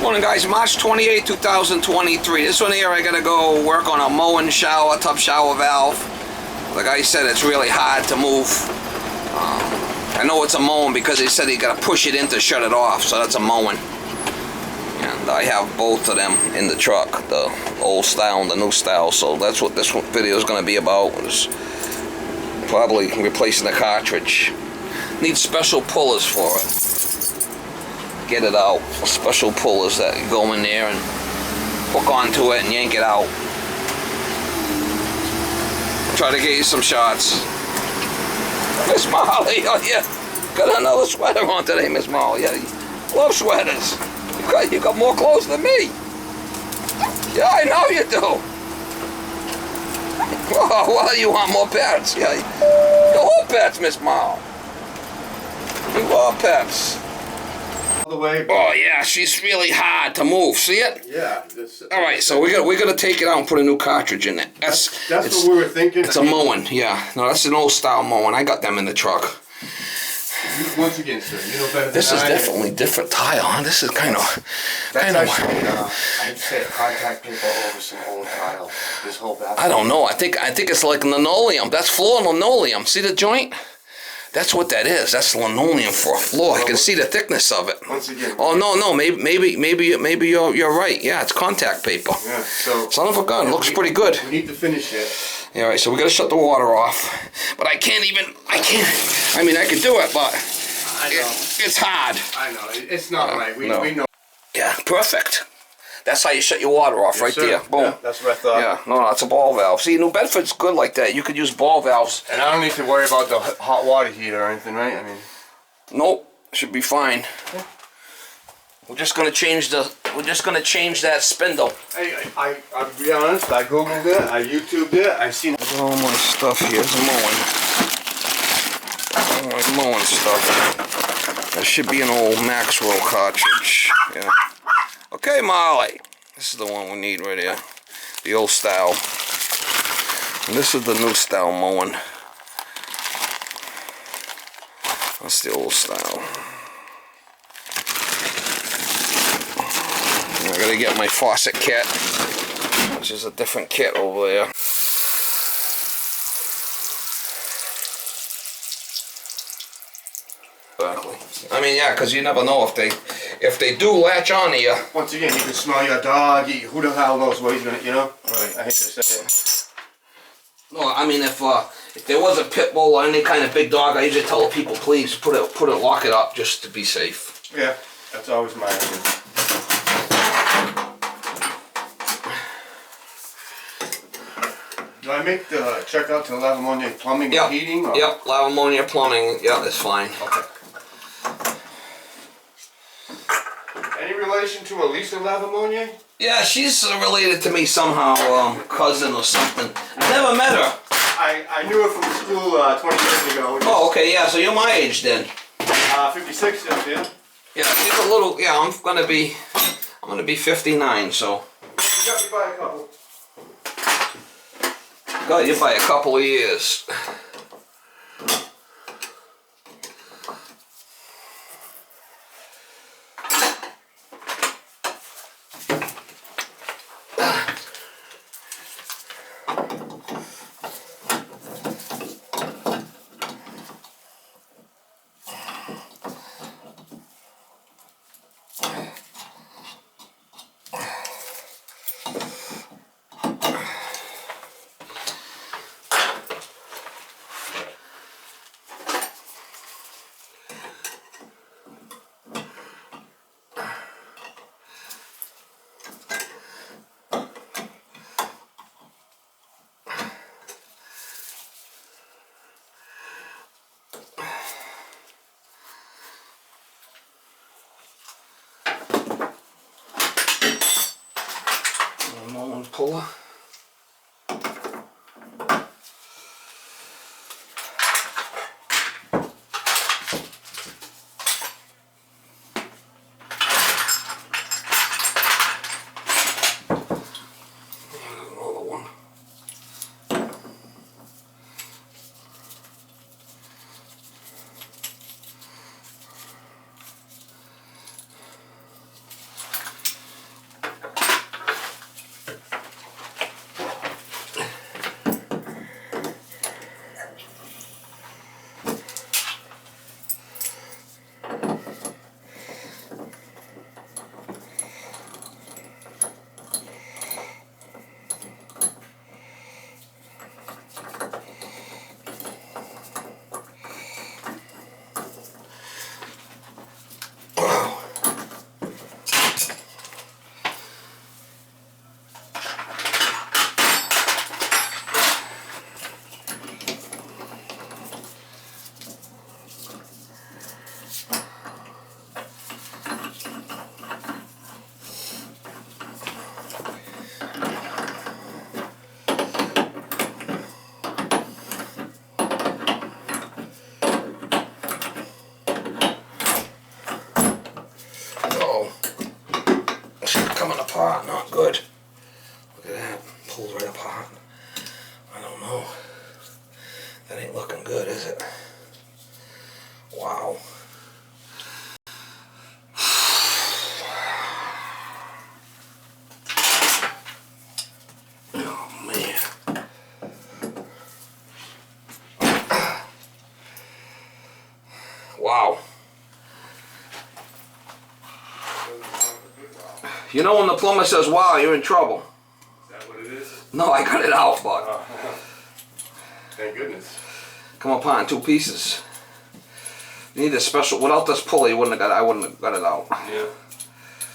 Morning guys, March 28, 2023. This one here I gotta go work on a Moen shower, tub shower valve. Like I said, it's really hard to move. I know it's a Moen because he said he gotta push it in to shut it off, so that's a Moen. And I have both of them in the truck, the old style and the new style, so that's what this video is gonna be about, is probably replacing the cartridge. Need special pullers for it. Get it out. Special pullers that go in there and hook onto it and yank it out. Try to get you some shots. Miss Molly, oh yeah, got another sweater on today, Miss Molly. Yeah, love sweaters. You got more clothes than me. Yeah, I know you do. Oh, well, you want more pets? Yeah, you love pets, Miss Molly. You love pets. The way. Oh yeah, she's really hard to move. See it? Yeah. All right, so we're gonna take it out and put a new cartridge in it. That's what we were thinking. It's a Moen, yeah. No, that's an old style Moen. I got them in the truck. Once again, sir, you know better than This is definitely different tile, huh? This is kind of. I'd say contact paper over some old tile. This whole bathroom. I don't know. I think it's like linoleum. That's floor linoleum. See the joint? That's what that is. That's linoleum for a floor. I can see the thickness of it. Once again. Oh no, maybe you're right. Yeah, it's contact paper. Yeah. So. Son of a gun, looks pretty good. We need to finish it. Yeah, all right. So we gotta shut the water off. But I can't. I mean, I could do it, but I know. It's hard. I know. It's not right. We know. Yeah, perfect. That's how you shut your water off, right there. Boom. Yeah, that's what I thought. Yeah, no, it's a ball valve. See, New Bedford's good like that. You could use ball valves. And I don't need to worry about the hot water heater or anything, right? I mean. Nope, should be fine. Okay. We're just gonna change that spindle. I'll be honest. I googled it. I YouTubed it. I seen. Look at all my stuff here. It's Moen. All my Moen stuff. That should be an old Maxwell cartridge. Yeah. Okay, Molly. This is the one we need right here. The old style. And this is the new style Moen. That's the old style. And I gotta get my faucet kit, which is a different kit over there. Exactly. I mean, yeah, because you never know if they do latch on to you. Once again, you can smell your dog. Who the hell knows what he's gonna, you know? Right. I hate to say it. No, I mean, if there was a pit bull or any kind of big dog, I usually tell people, please lock it up just to be safe. Yeah, that's always my idea. Do I make the check out to lavimoniere plumbing and heating? Or? Yep, lavimoniere plumbing. Yeah, that's fine. Okay. Any relation to Elisa lavimoniere? Yeah, she's related to me somehow, cousin or something. I never met her. I knew her from school 20 years ago. Oh, okay, yeah, so you're my age then. 56, yeah. Yeah, she's a little, yeah, I'm gonna be 59, so. You got me by a couple. Got you by a couple of years. Puller. Wow. Oh man. Wow. You know when the plumber says, wow, you're in trouble. Is that what it is? No, I got it out, but Thank goodness. come apart in 2 pieces. You need a special, without this pulley, I wouldn't have got it out. Yeah.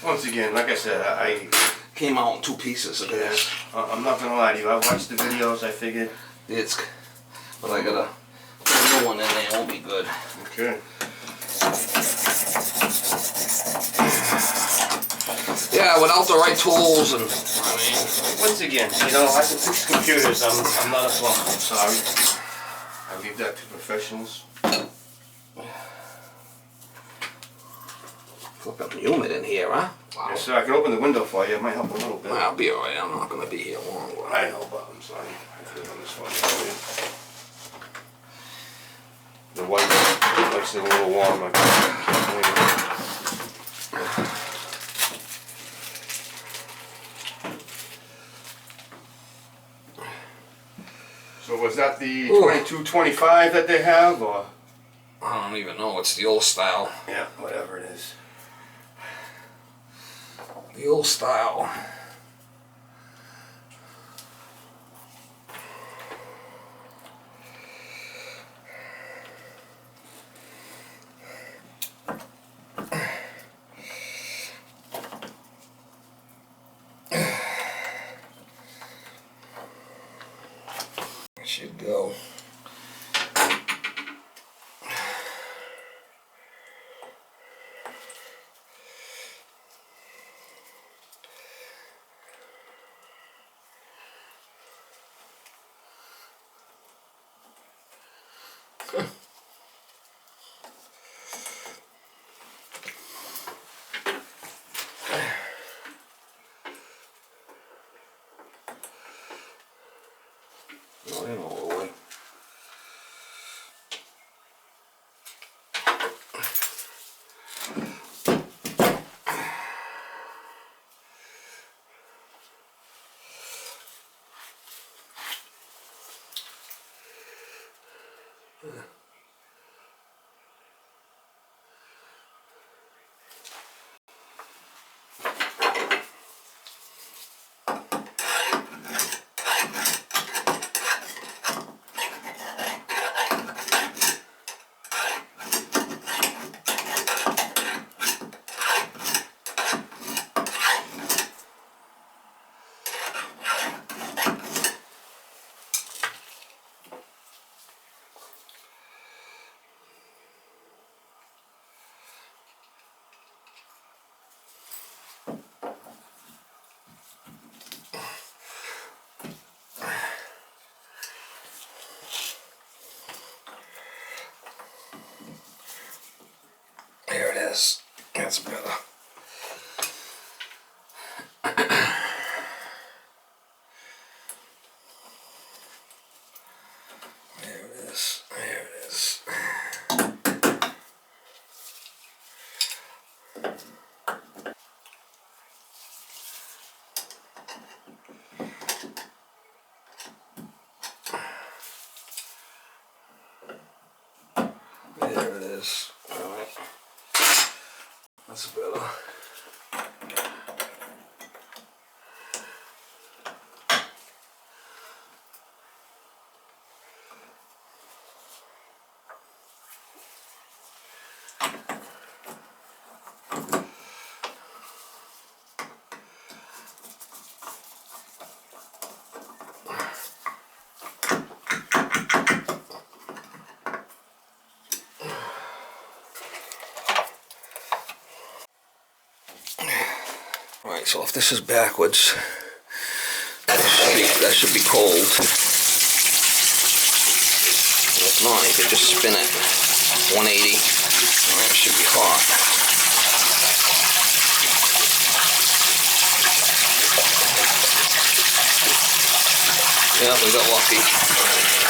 Once again, like I said, I Came out in 2 pieces of this. I'm not gonna lie to you. I watched the videos. I figured. But I gotta put a new one in there. It won't be good. Okay. Yeah, without the right tools and Once again, you know, I can fix computers. I'm not a plumber. I'm sorry. I leave that to professionals. flipping humid in here, huh? Wow. Yes, sir. I can open the window for you. It might help a little bit. I'll be alright. I'm not gonna be here long. I know, but I'm sorry. I could have done this one for you. The white likes it a little warm. I can't blame it. So was that the 2225 that they have, or? I don't even know. It's the old style. Yeah, whatever it is. The old style. Should go. No, they don't go away. There it is. That's better. There it is. There it is. There it is. All right. That's better. Alright, so if this is backwards, that should be cold. And if not, you could just spin it 180. Alright, it should be hot. Yeah, we got lucky.